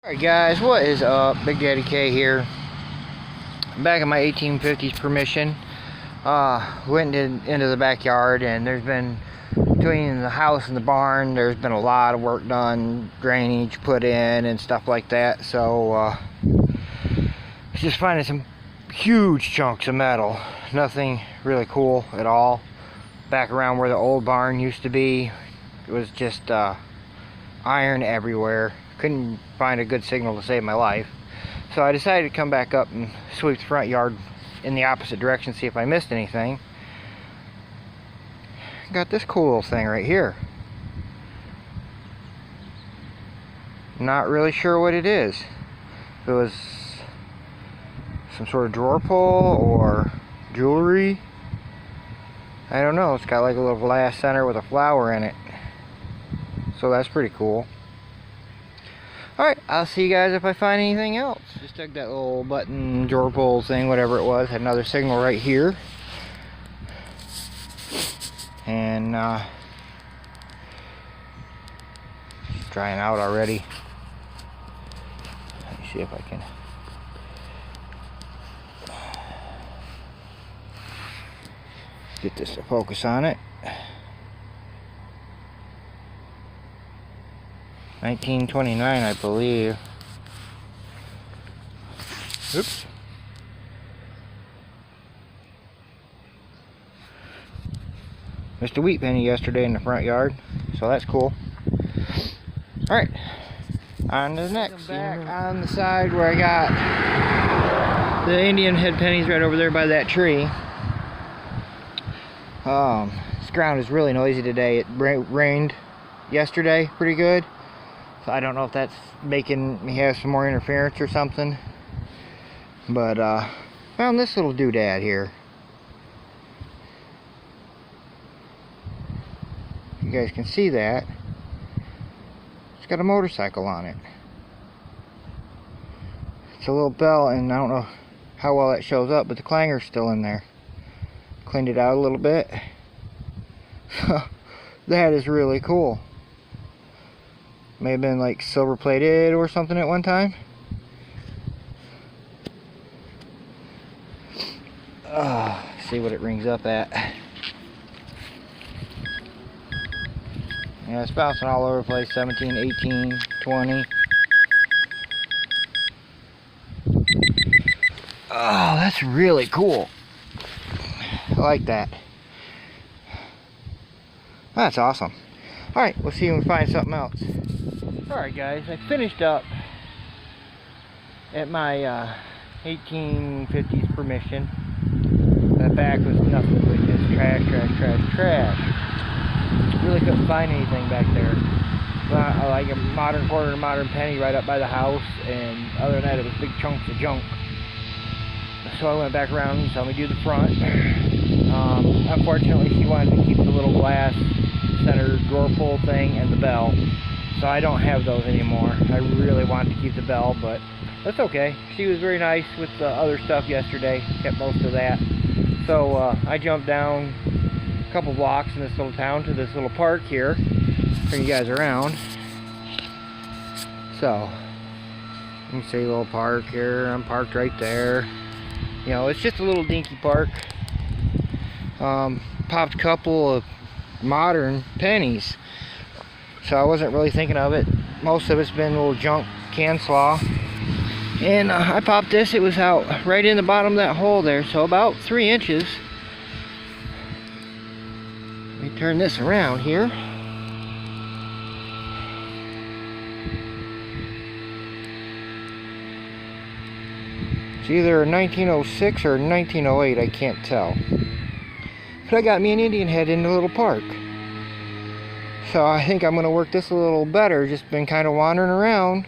Alright guys, what is up? Big Daddy K here. I'm back at my 1850's permission. Went into the backyard, and there's been, between the house and the barn, there's been a lot of work done, drainage put in and stuff like that. So just finding some huge chunks of metal. Nothing really cool at all. Back around where the old barn used to be, it was just iron everywhere. Couldn't find a good signal to save my life, so I decided to come back up and sweep the front yard in the opposite direction, see if I missed anything. Got this cool little thing right here. Not really sure what it is. If it was some sort of drawer pull or jewelry, I don't know. It's got like a little glass center with a flower in it, so that's pretty cool. Alright, I'll see you guys if I find anything else. Just took that little button drawer pull thing, whatever it was. Had another signal right here. And it's drying out already. Let me see if I can get this to focus on it. 1929, I believe. Oops. Missed a wheat penny yesterday in the front yard, so that's cool. Alright, on to the next. Back on the side where I got the Indian head pennies, right over there by that tree. This ground is really noisy today. It rained yesterday pretty good. So I don't know if that's making me have some more interference or something. But found this little doodad here. You guys can see that. It's got a motorcycle on it. It's a little bell, and I don't know how well that shows up, but the clanger's still in there. Cleaned it out a little bit. That is really cool. May have been like silver plated or something at one time. See what it rings up at. Yeah, it's bouncing all over the place. 17, 18, 20. Oh, that's really cool. I like that. That's awesome. Alright, we'll see if we can find something else. Alright guys, I finished up at my 1850's permission. That back was nothing but just trash. Really couldn't find anything back there. Like a modern quarter and a modern penny right up by the house, and other than that it was big chunks of junk. So I went back around and saw me do the front. Unfortunately she wanted to keep the little glass center drawer pull thing and the bell. So I don't have those anymore. I really wanted to keep the bell, but that's okay. She was very nice with the other stuff yesterday. Kept most of that. So I jumped down a couple blocks in this little town to this little park here. Bring you guys around. So you can see a little park here. I'm parked right there. You know, it's just a little dinky park. Popped a couple of modern pennies. So I wasn't really thinking of it. Most of it's been a little junk can slaw. And I popped this. It was out right in the bottom of that hole there, so about 3 inches. Let me turn this around here. It's either a 1906 or 1908, I can't tell. But I got me an Indian head in the little park. So I think I'm going to work this a little better. Just been kind of wandering around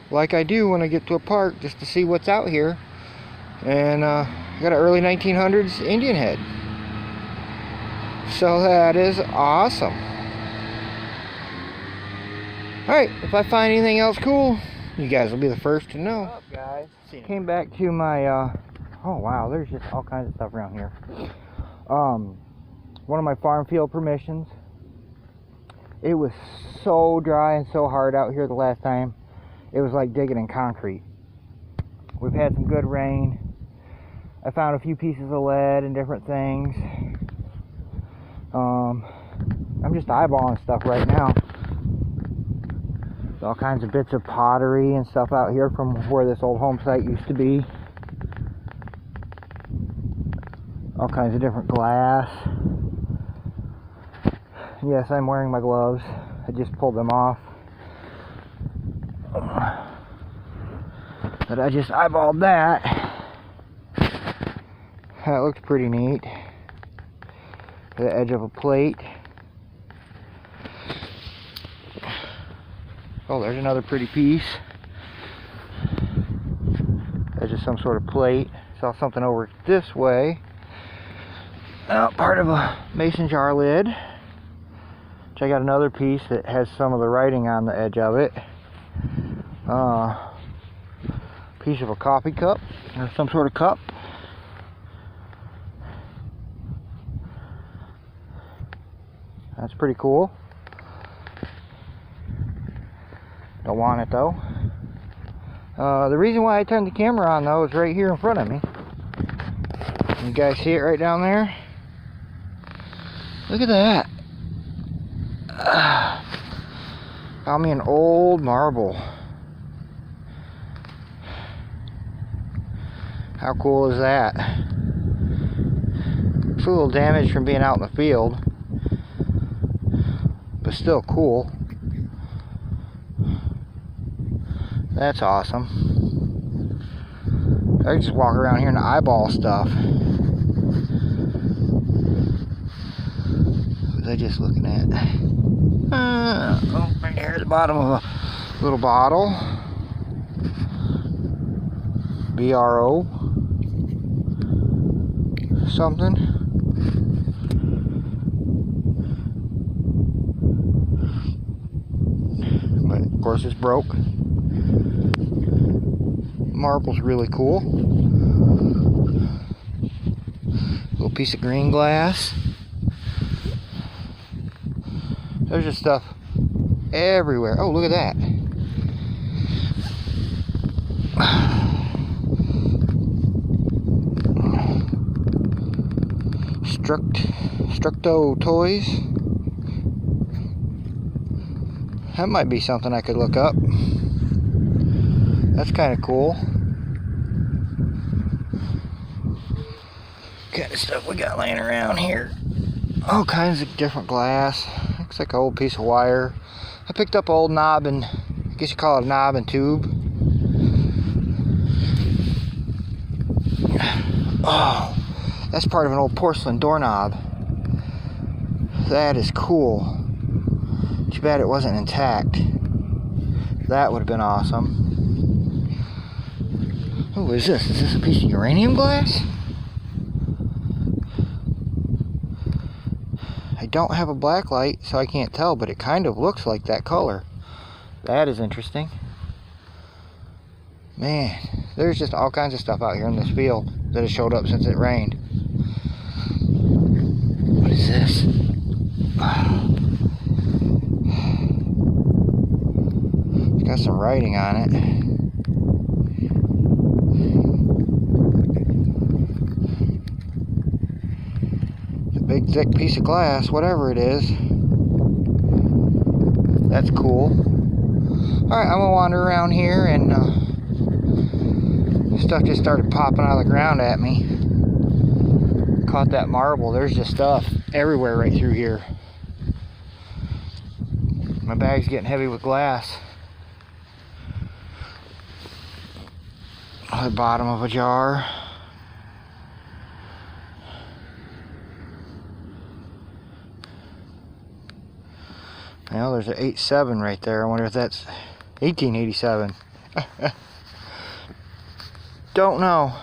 like I do when I get to a park, just to see what's out here. And I got an early 1900s Indian head. So that is awesome. Alright, if I find anything else cool, you guys will be the first to know. What's up, guys? Came back to my oh wow, there's just all kinds of stuff around here. One of my farm field permissions. It was so dry and so hard out here the last time. it was like digging in concrete. We've had some good rain. I found a few pieces of lead and different things. I'm just eyeballing stuff right now. There's all kinds of bits of pottery and stuff out here from where this old home site used to be. All kinds of different glass. Yes, I'm wearing my gloves. I just pulled them off. But I just eyeballed that. That looks pretty neat. The edge of a plate. Oh, there's another pretty piece. Edge of some sort of plate. Saw something over this way. Part of a mason jar lid. Check out another piece that has some of the writing on the edge of it. Piece of a coffee cup or some sort of cup. That's pretty cool. Don't want it though. The reason why I turned the camera on though is right here in front of me. You guys see it right down there? Look at that. Found me an old marble. How cool is that? It's a little damaged from being out in the field, but still cool. That's awesome. I can just walk around here and eyeball stuff. What was I just looking at? Right here at the bottom of a little bottle. BRO something. But of course it's broke. Marble's really cool. Little piece of green glass. There's just stuff everywhere. Oh, look at that. Structo toys. That might be something I could look up. That's kind of cool. What kind of stuff we got laying around here? All kinds of different glass. Looks like an old piece of wire. I picked up an old knob and, I guess you call it a knob and tube. Oh, that's part of an old porcelain doorknob. That is cool. Too bad it wasn't intact. That would have been awesome. Oh, what is this? Is this a piece of uranium glass? I don't have a black light, so I can't tell, but it kind of looks like that color. That is interesting. Man, there's just all kinds of stuff out here in this field that has showed up since it rained. What is this? It's got some writing on it. It's a big thick piece of glass, whatever it is. That's cool. Alright, I'm gonna wander around here, and stuff just started popping out of the ground at me. Caught that marble. There's just stuff everywhere right through here. My bag's getting heavy with glass. The bottom of a jar. Well, there's an 87 right there. I wonder if that's 1887. Don't know.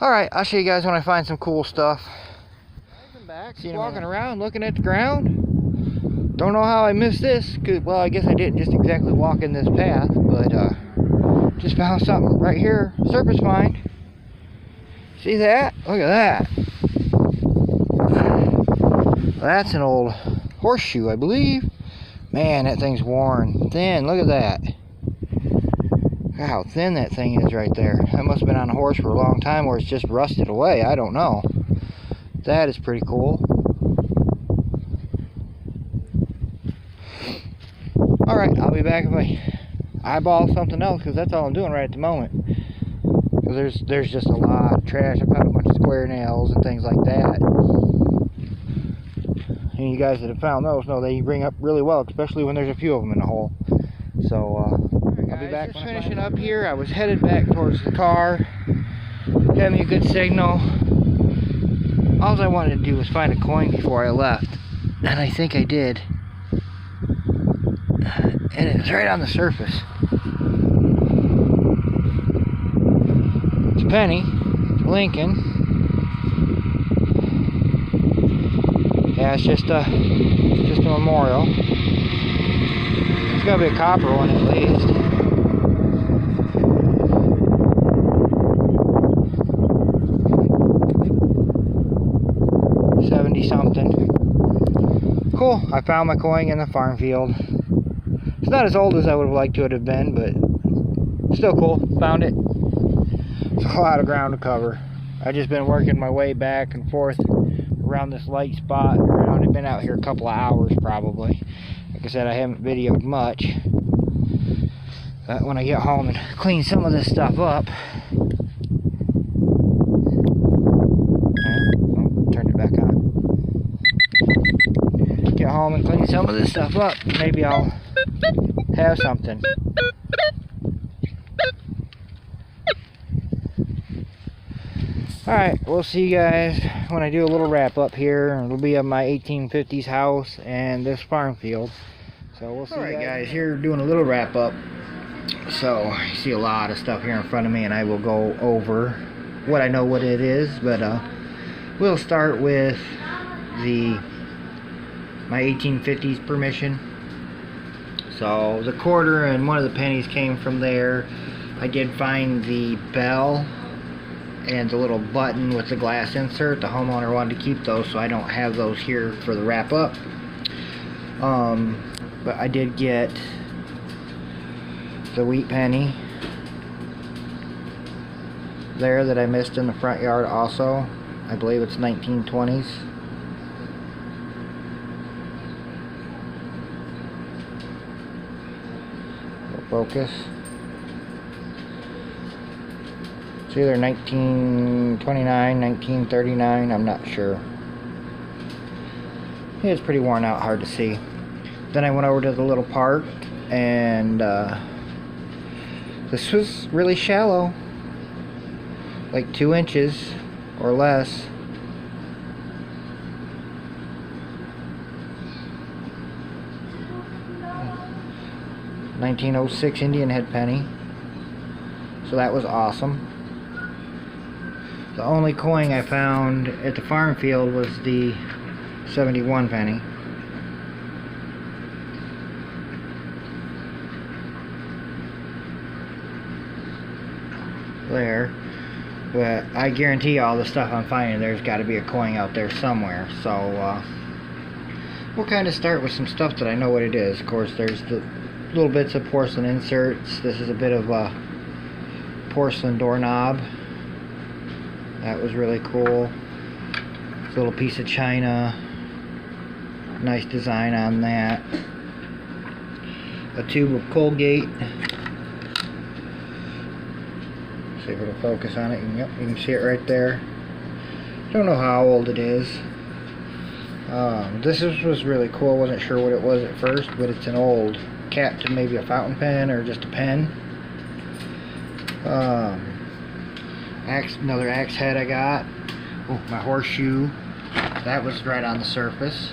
Alright, I'll show you guys when I find some cool stuff. I'm back, just walking around looking at the ground. Don't know how I missed this. Well, I guess I didn't just exactly walk in this path, but just found something right here. Surface find. See that? Look at that. That's an old horseshoe, I believe. Man, that thing's worn thin. Look at that. Look how thin that thing is right there. That must have been on a horse for a long time, or it's just rusted away. I don't know. That is pretty cool. Alright, I'll be back if I eyeball something else, because that's all I'm doing right at the moment. Because there's just a lot of trash. I found a bunch of square nails and things like that. And you guys that have found those know they bring up really well, especially when there's a few of them in the hole. So, I'll be back. Just finishing up here. I was headed back towards the car. Got me a good signal. All I wanted to do was find a coin before I left. And I think I did. And it's right on the surface. It's a penny. Lincoln. Yeah, it's just a memorial. It's gotta be a copper one at least. $70-something. Cool. I found my coin in the farm field. It's not as old as I would have liked to have been, but still cool. Found it. It's a lot of ground to cover. I've just been working my way back and forth around this light spot. I've been out here a couple of hours probably. Like I said, I haven't videoed much. But when I get home and clean some of this stuff up, turn it back on. Get home and clean some of this stuff up, maybe I'll have something. Alright, we'll see you guys when I do a little wrap up here. It'll be of my 1850s house and this farm field. So we'll see. Alright guys, here doing a little wrap up. So you see a lot of stuff here in front of me, and I will go over what I know what it is, but we'll start with my 1850s permission. So the quarter and one of the pennies came from there. I did find the bell and the little button with the glass insert. The homeowner wanted to keep those, so I don't have those here for the wrap up. But I did get the wheat penny there that I missed in the front yard also. I believe it's 1920s. Focus. It's either 1929, 1939, I'm not sure. It's pretty worn out, hard to see. Then I went over to the little park, and this was really shallow, like 2 inches or less. $1906 Indian head penny. So that was awesome. The only coin I found at the farm field was the 71 penny. There. But I guarantee all the stuff I'm finding, there's got to be a coin out there somewhere. So we'll kind of start with some stuff that I know what it is. Of course, there's the little bits of porcelain inserts. This is a bit of a porcelain doorknob. That was really cool. This little piece of china. Nice design on that. A tube of Colgate. See if it'll focus on it. Yep, you can see it right there. Don't know how old it is. This was really cool. Wasn't sure what it was at first, but it's an old cap to maybe a fountain pen or just a pen. Another axe head I got. Oh, my horseshoe. That was right on the surface.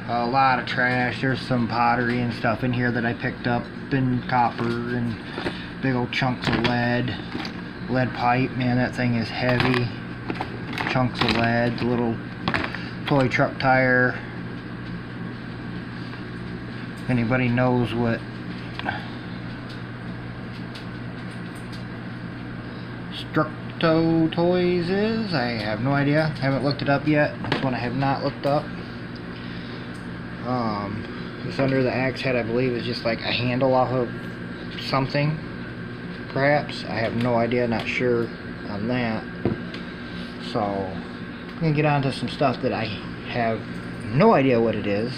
A lot of trash. There's some pottery and stuff in here that I picked up, and copper and big old chunks of lead. Lead pipe, man, that thing is heavy. Chunks of lead. The little toy truck tire. If anybody knows what Structo Toys is, I have no idea. Haven't looked it up yet. This one I have not looked up. This under the axe head, I believe, is just like a handle off of something. perhaps. I have no idea, not sure on that. So I'm gonna get on to some stuff that I have no idea what it is.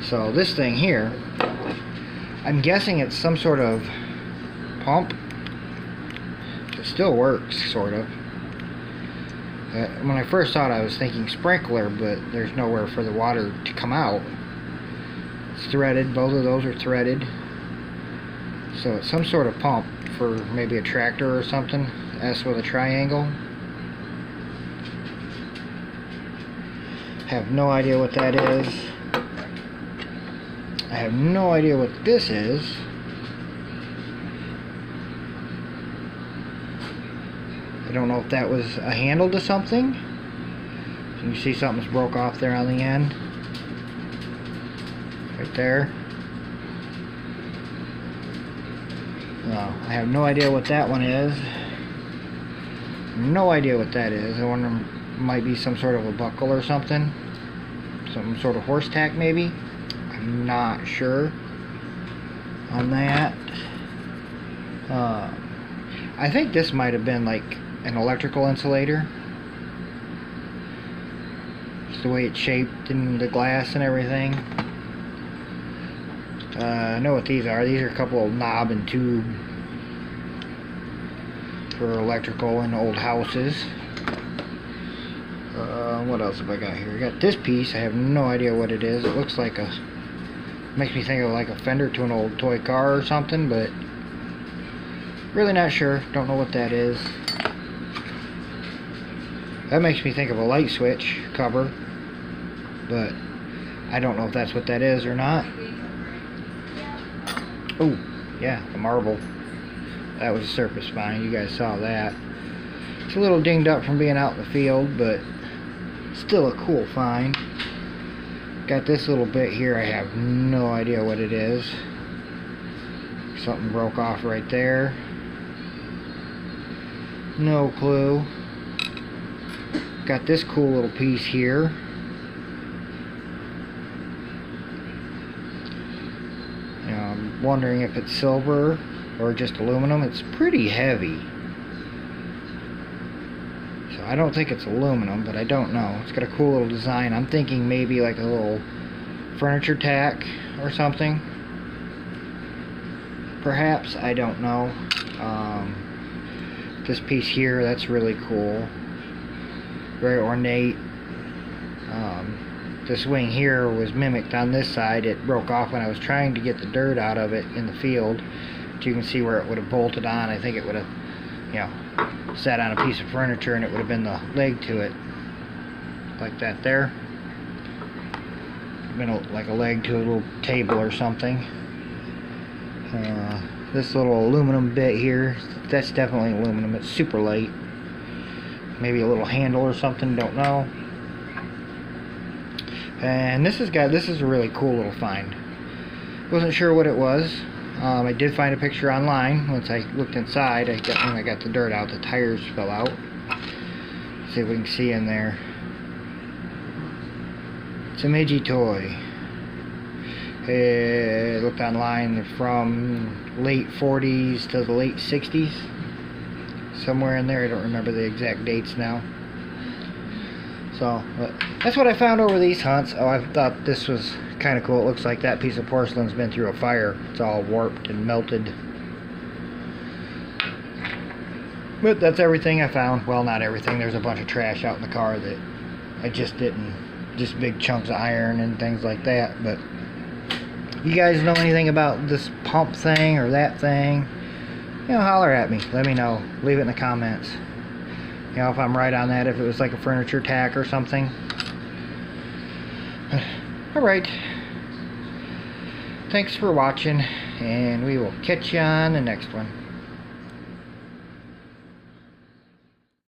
So this thing here, I'm guessing it's some sort of pump. It still works, sort of. When I first saw it, I was thinking sprinkler, but there's nowhere for the water to come out. It's threaded. Both of those are threaded. So it's some sort of pump for maybe a tractor or something. S with a triangle. Have no idea what that is. I have no idea what this is. I don't know if that was a handle to something. You see something's broke off there on the end. Right there. Well, I have no idea what that one is. No idea what that is. I wonder, it might be some sort of a buckle or something. Some sort of horse tack maybe. I'm not sure on that. I think this might have been like an electrical insulator. Just the way it's shaped in the glass and everything. I know what these are. These are a couple of knob and tube for electrical in old houses. What else have I got here? I got this piece. I have no idea what it is. It looks like a... makes me think of like a fender to an old toy car or something, but really not sure. Don't know what that is. That makes me think of a light switch cover, but I don't know if that's what that is or not. Oh, yeah, the marble. That was a surface spine. You guys saw that. It's a little dinged up from being out in the field, but still a cool find. Got this little bit here. I have no idea what it is. Something broke off right there. No clue. Got this cool little piece here. I'm wondering if it's silver or just aluminum. It's pretty heavy. So I don't think it's aluminum, but I don't know. It's got a cool little design. I'm thinking maybe like a little furniture tack or something. Perhaps, I don't know. This piece here, that's really cool. Very ornate. This wing here was mimicked on this side. It broke off when I was trying to get the dirt out of it in the field. But you can see where it would have bolted on. I think it would have, you know, sat on a piece of furniture and it would have been the leg to it. Like that there. Been like a leg to a little table or something. This little aluminum bit here, that's definitely aluminum. It's super light. Maybe a little handle or something, don't know. And this is a really cool little find. Wasn't sure what it was. I did find a picture online. Once I looked inside, when I got the dirt out, the tires fell out. See if we can see in there. It's a midgie toy. It looked online from late 40s to the late 60s. Somewhere in there. I don't remember the exact dates now. So, but that's what I found over these hunts. Oh, I thought this was kind of cool. It looks like that piece of porcelain's been through a fire. It's all warped and melted. But that's everything I found. Well, not everything. There's a bunch of trash out in the car that I just didn't. Just big chunks of iron and things like that. But you guys know anything about this pump thing or that thing? You know, holler at me. Let me know. Leave it in the comments. You know, if I'm right on that, if it was like a furniture tack or something. Alright. Thanks for watching, and we will catch you on the next one.